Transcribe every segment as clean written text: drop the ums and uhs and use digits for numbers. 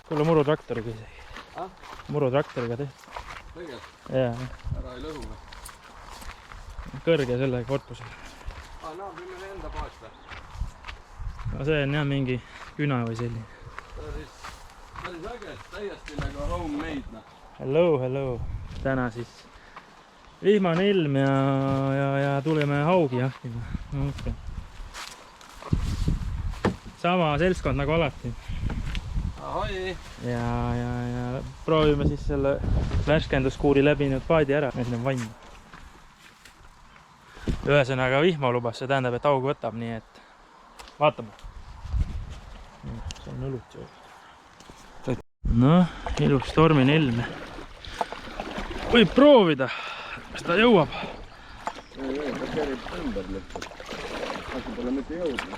Kuule murutraktoriga isegi. Murutraktoriga tehtud. Tegelikult? Jaa. Ära ei lõhu või? Kõrge selle korpusel. Naabrimine enda paasta. No see on jah mingi küna või selline. Päris äge, täiesti nagu homemade. Hello. Täna siis vihmane ilm ja tuleme haugi jahtima. Okay. Sama seltskond nagu alati. Ahoi! Ja proovime siis selle värskenduskuuri läbinud paadi ära. Meil on vann. Ühesõnaga vihma lubas, see tähendab, et haug võtab, nii et vaatame. See on õlut ju. Noh, ilus tormine ilm. Võib proovida, kas ta jõuab. Ei, ta kerib ümber lõppu. Asi pole mitte jõudnud.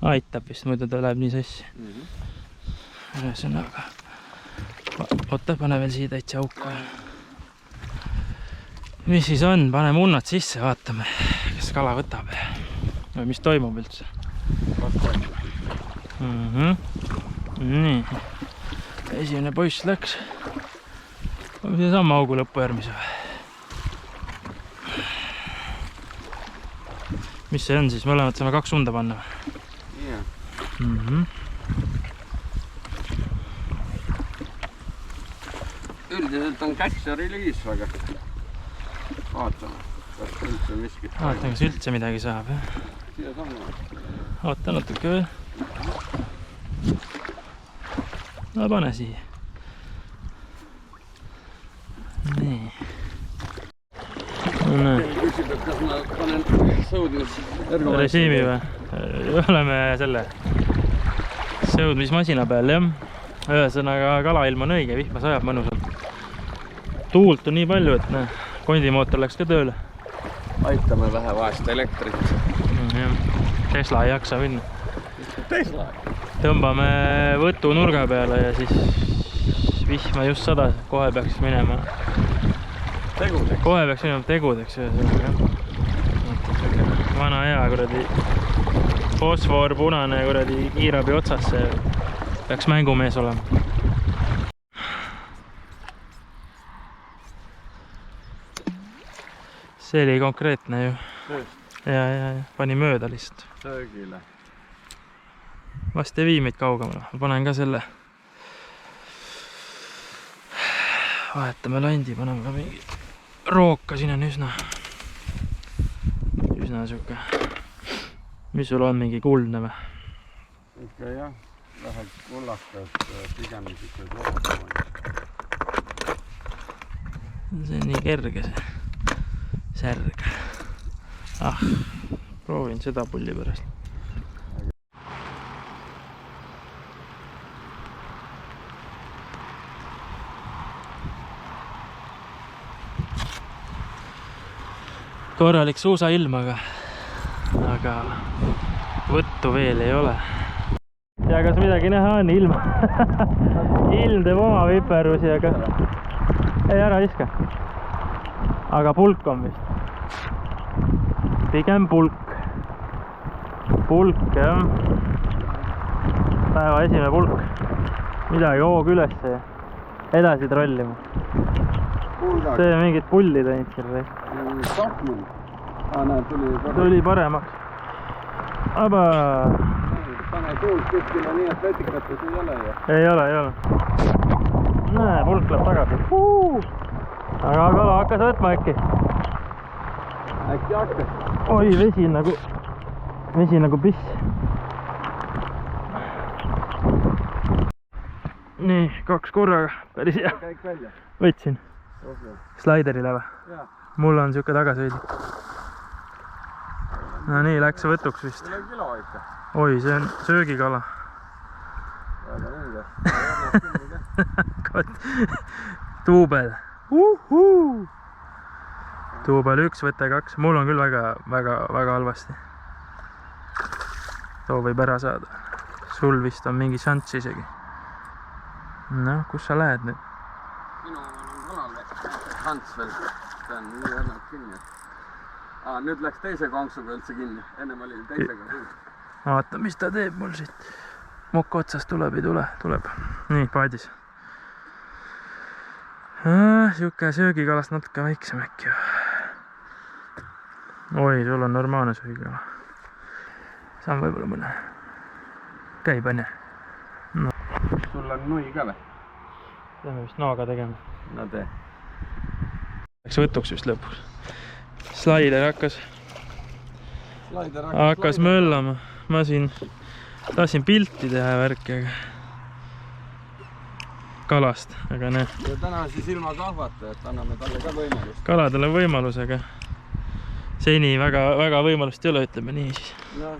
Aitab vist, muidu ta läheb nii sassi. Ühesõnaga. Oota, pane veel siia täitsa auka. Mis siis on? Pane munnad sisse, vaatame, kes kala võtab. Või mis toimub üldse. Nii. Esimene poiss läks. On see sama augu lõppu järgmise või? Mis see on siis? Mõlemad saame 2 unda panna või? Jah. Üldiselt on catch ja release väga. Vaatame, kas üldse miskit. Vaatame, kas üldse midagi saab. Siia samme. Oota natuke veel. No pane siia. Nii. Küsib, et kas ma panen sõudmis režiimi või? Oleme selle sõudmismasina peal, jah. Ühesõnaga kalailm on õige, vihma sajab mõnusalt. Tuult on nii palju, et kondimootor läks ka tööle. Aitame vähe vaest elektrit. Tesla ei jaksa minna. Tesla? Tõmbame võtu nurga peale ja siis vihma just 100, kohe peaks minema tegudeks. Kohe peaks minema tegudeks. Vana hea kuradi fosfor, punane kuradi kiirabi otsas, see peaks mängumees olema. See oli konkreetne ju. Ja, pani mööda lihtsalt. Söögile. Vast ei vii meid kaugemale. Ma panen ka selle. Vahetame landi, paneme ka mingi rooka, siin on üsna süke. Mis sul on, mingi kuldne või? Ikka jah, vähelt kullakas, pigem niisugused rohkem. See on nii kerge see särg. Proovin seda pulli pärast. Korralik suusailm, aga võttu veel ei ole. Ja kas midagi näha on? Ilm teeb oma viperusi, aga ei ära iska. Aga pulk on vist. Pigem pulk. Pulk, jah. Päeva esimene pulk. Midagi hoog üles ja edasi trollima. See on mingid pulli teinud selle. Sahmul. Näed, tuli paremaks. Aba. Pane tuult kuskile nii, et vetikates ei ole ju. Ei ole. Näe, pulk läheb tagasi. Aga kala hakkas võtma äkki. Äkki hakkas. Oi, vesi nagu piss. Nii, 2 korraga. Päris hea. Käik välja. Võtsin. Slaiderile või? Jaa. Mul on siuke tagasõidlik. No nii, läks võtuks vist. Üle kilo ikka. Oi, see on söögikala. Väga õige. Tuubel. Tuubel 1, võte 2. Mul on küll väga halvasti. Too võib ära saada. Sul vist on mingi šants isegi. No, kus sa lähed nüüd? Minu on kanal Hans veel. See on nii õnnalt kinni. Nüüd läks teise konksuga üldse kinni. Ennem oli teisega küll. vaata, mis ta teeb mul siit. Mokk otsast tuleb, ei tule, tuleb. Nii, paadis. Siuke söögikalast natuke väiksem äkki. Oi, sul on normaalne söögikala. Saan võib-olla mõne. Käib õnne. No. Sul on nui ka või? Peame vist nooga tegema. No tee. Läks võtuks vist lõpus. Slaider hakkas möllama. Ma siin tahtsin pilti teha värki kalast, aga ne. Ja täna siis ilma kahvata, et anname talle ka võimalust. Kaladele võimalusega. Seni väga võimalust ei ole, ütleme nii siis. No,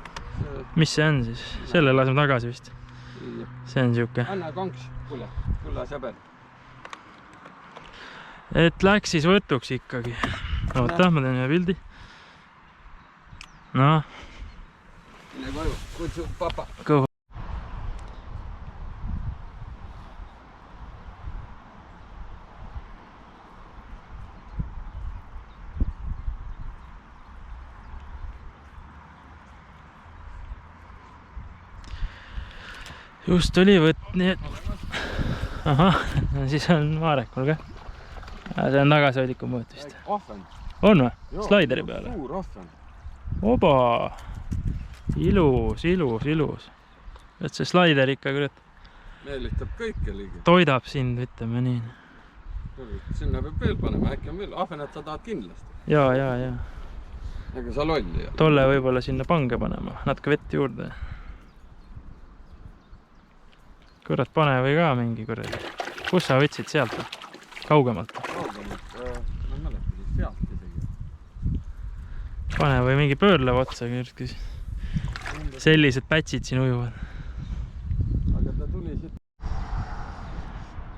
mis see on siis? Selle laseme tagasi vist. See on siuke. Anna konks, kuule sõber. Et läks siis võtuks ikkagi. Oota, ma teen ühe pildi. No. Mine koju, kutsu papa. Kõhu. Just oli võtt, nii et... Ahah, siis on Maarekul ka. See on tagasihoidliku mõõt vist. Ohven. On või? Slaideri peale? Suur ohven. Oba! Ilus. Et see slaider ikka kurat... Meelitab kõike ligi. Toidab sind, ütleme nii. Sinna peab veel panema, äkki on veel. Ahvenat sa tahad kindlasti. Ja. Ega sa lolli. Tolle võib-olla sinna pange panema. Natuke vett juurde. Kurat, pane või ka mingi kurat. Kus sa võtsid sealt? Kaugemalt? Kaugemalt. Ma mäletan, sealt isegi. Pane või mingi pöörlev otsa. Sellised pätsid siin ujuvad. Aga ta tuli siit.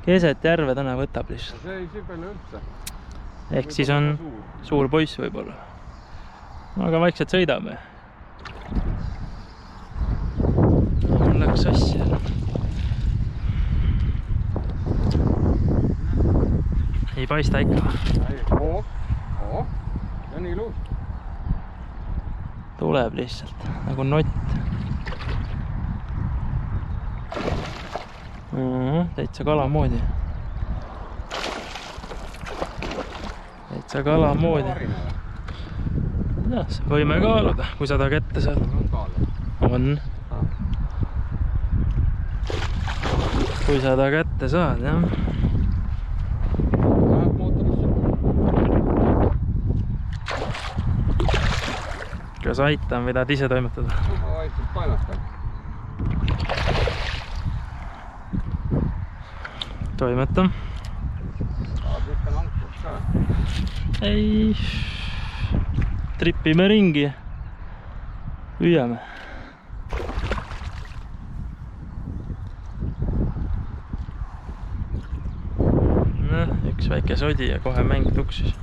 Keset järve täna võtab lihtsalt. See ei sibele üldse. Ehk siis on suur poiss võib-olla. Aga vaikselt sõidame. Mul läks sassi. Ei paista ikka. Oo. Ja nii ilus. Tuleb lihtsalt, nagu nott. Täitsa kala moodi. Ja, võime kaaluda, kui sa ta kätte saad. On. Kui sa ta kätte saad, jah. Kas aitan või tahad ise toimetada? Ma vaikselt painastan. Toimetan. Saad ikka nankud ka. Ei. Tripime ringi. Püüame. No, üks väike sodi ja kohe mäng tuksis.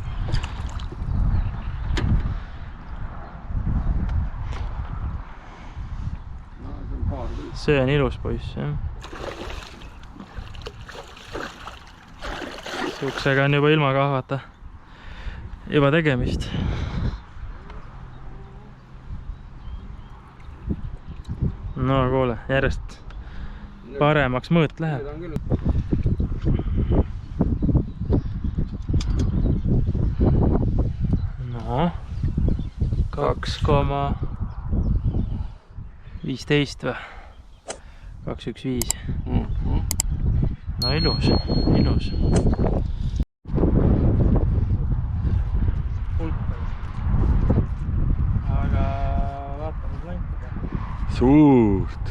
See on ilus poiss, jah. Suksega on juba ilma kahvata. Juba tegemist. No kuule, järjest paremaks mõõt läheb. No, 2,15 või? 215. No ilus. Aga vaatame planti. Suurt.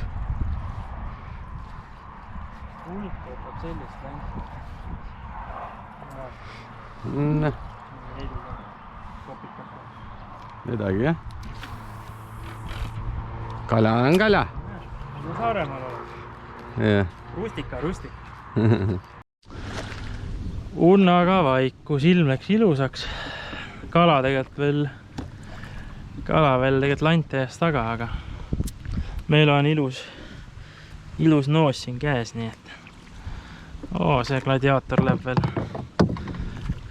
Hulk võtab sellist planti. Midagi, jah? Kala on kala. Saaremaal oleks. Jah. Rustika. Unnaga vaikus, ilm läks ilusaks. Kala veel tegelikult lante eest taga, aga meil on ilus noos siin käes, nii et see gladiaator läheb veel.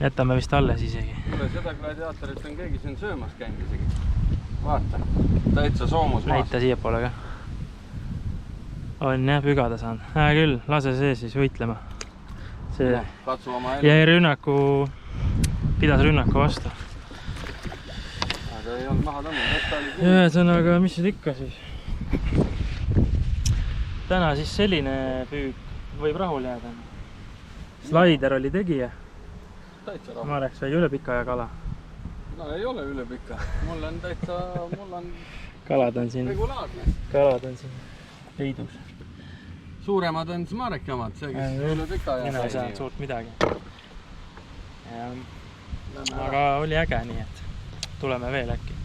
Jätame vist alles isegi. Kuule, seda gladiaatorit on keegi siin söömas käinud isegi. vaata, täitsa soomus maas. näita siiapoole ka. On jah, pügada saanud. Hää küll, lase see siis võitlema. See katsu oma elu. jäi rünnaku, pidas rünnaku vastu. Aga ei olnud maha tõmmanud. Ühesõnaga, mis nüüd ikka siis? Täna siis selline püük võib rahul jääda. Slaider oli tegija. Täitsa rahul. Marek sai üle pika ja kala. No ei ole üle pika. Mul on täitsa, Kalad on siin peidus. Suuremad on siis Mareki omad, see kes üle pika ja mina ei saanud suurt midagi. Aga oli äge, nii et tuleme veel äkki.